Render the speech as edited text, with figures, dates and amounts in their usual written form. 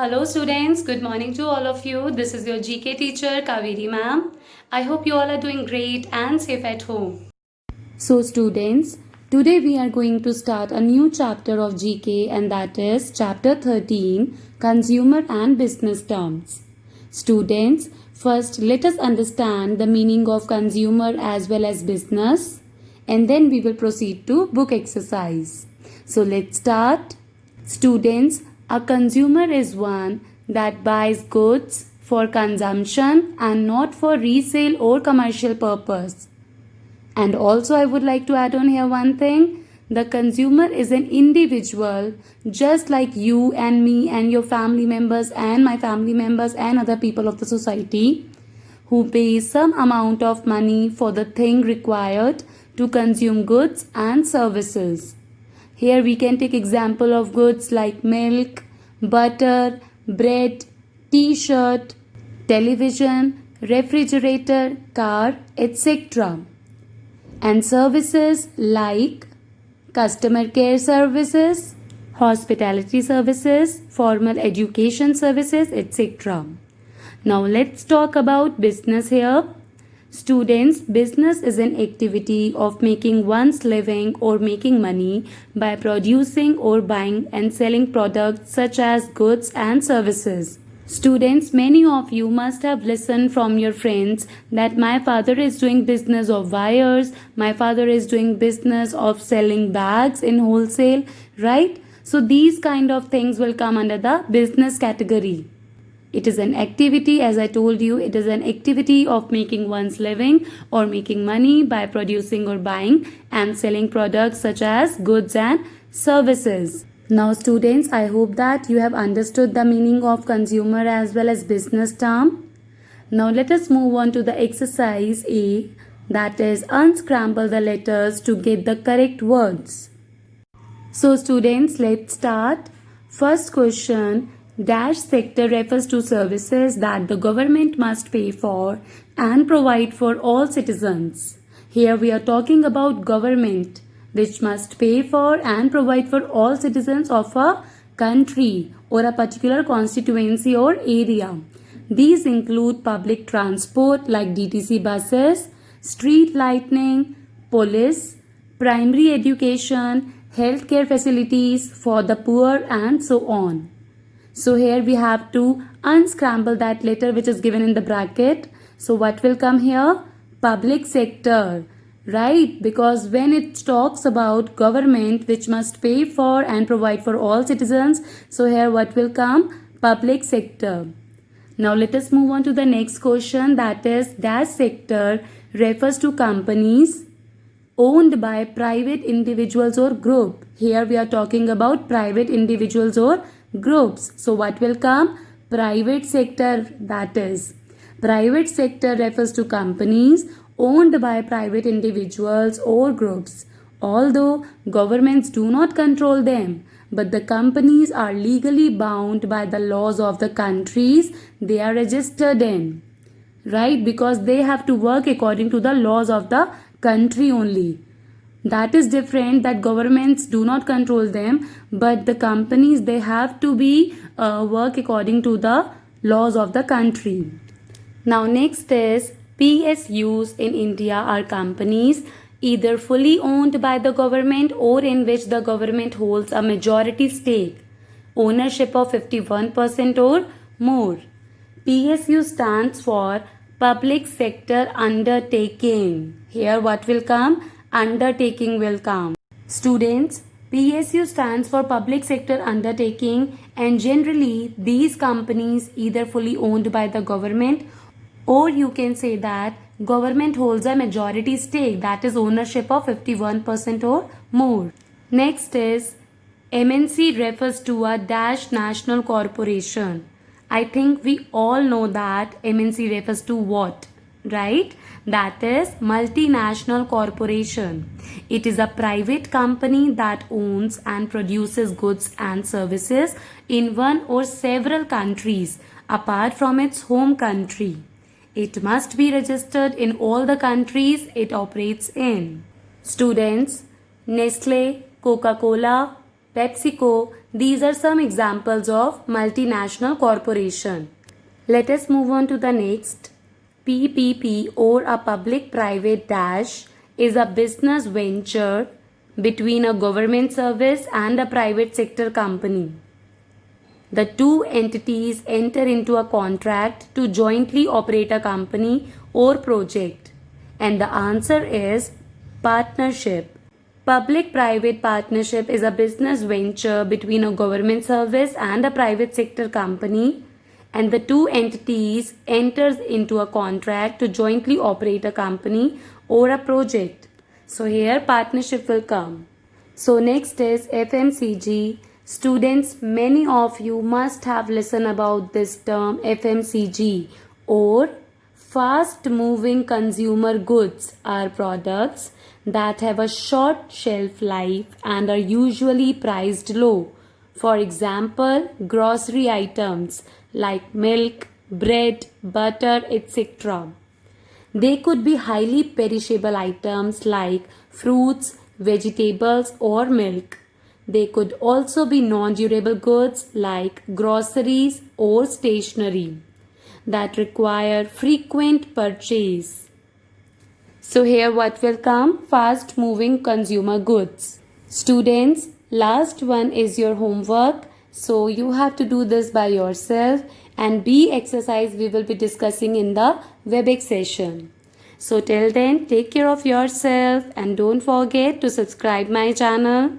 Hello students, good morning to all of you. This is your GK teacher Kaveri ma'am. I hope you all are doing great and safe at home. So students, today we are going to start a new chapter of GK, and that is chapter 13, Consumer and Business Terms. Students, first let us understand the meaning of consumer as well as business, and then we will proceed to book exercise. So let's start. Students, a consumer is one that buys goods for consumption and not for resale or commercial purpose. And also I would like to add on here one thing. The consumer is an individual just like you and me and your family members and my family members and other people of the society who pays some amount of money for the thing required to consume goods and services. Here we can take example of goods like milk, butter, bread, t-shirt, television, refrigerator, car, etc. And services like customer care services, hospitality services, formal education services, etc. Now let's talk about business here. Students, business is an activity of making one's living or making money by producing or buying and selling products such as goods and services. Students, many of you must have listened from your friends that my father is doing business of wires, my father is doing business of selling bags in wholesale, right? So these kind of things will come under the business category. It is an activity, as I told you, it is an activity of making one's living or making money by producing or buying and selling products such as goods and services. Now students, I hope that you have understood the meaning of consumer as well as business term. Now let us move on to the exercise A, that is unscramble the letters to get the correct words. So students, let's start. First question. Dash sector refers to services that the government must pay for and provide for all citizens. Here we are talking about government which must pay for and provide for all citizens of a country or a particular constituency or area. These include public transport like DTC buses, street lighting, police, primary education, healthcare facilities for the poor and so on. So here we have to unscramble that letter which is given in the bracket. So what will come here? Public sector, right? Because when it talks about government which must pay for and provide for all citizens, so here what will come? Public sector. Now let us move on to the next question, that is dash sector refers to companies owned by private individuals or group. Here we are talking about private individuals or groups. So what will come? Private sector, that is. Private sector refers to companies owned by private individuals or groups. Although governments do not control them, but the companies are legally bound by the laws of the countries they are registered in. Right? Because they have to work according to the laws of the country only. That is different, that governments do not control them, but the companies, they have to be work according to the laws of the country. Now next is PSUs in India are companies either fully owned by the government or in which the government holds a majority stake, ownership of 51% or more. PSU stands for Public Sector Undertaking. Here what will come? Undertaking will come. Students, PSU stands for Public Sector Undertaking, and generally these companies either fully owned by the government or you can say that government holds a majority stake, that is ownership of 51% or more. Next is MNC refers to a dash national corporation. I think we all know that MNC refers to what, right? That is multinational corporation. It is a private company that owns and produces goods and services in one or several countries apart from its home country. It must be registered in all the countries it operates in. Students, Nestle, Coca-Cola, PepsiCo. These are some examples of multinational corporation. Let us move on to the next. PPP or a public-private dash is a business venture between a government service and a private sector company. The two entities enter into a contract to jointly operate a company or project. And the answer is partnership. Public-private partnership is a business venture between a government service and a private sector company, and the two entities enters into a contract to jointly operate a company or a project. So here partnership will come. So next is FMCG. Students, many of you must have listened about this term FMCG, or fast moving consumer goods are products that have a short shelf life and are usually priced low. For example, grocery items like milk, bread, butter, etc. They could be highly perishable items like fruits, vegetables, or milk. They could also be non-durable goods like groceries or stationery that require frequent purchase. So here what will come? Fast moving consumer goods. Students, last one is your homework. So you have to do this by yourself, and B exercise we will be discussing in the WebEx session. So till then, take care of yourself and don't forget to subscribe my channel.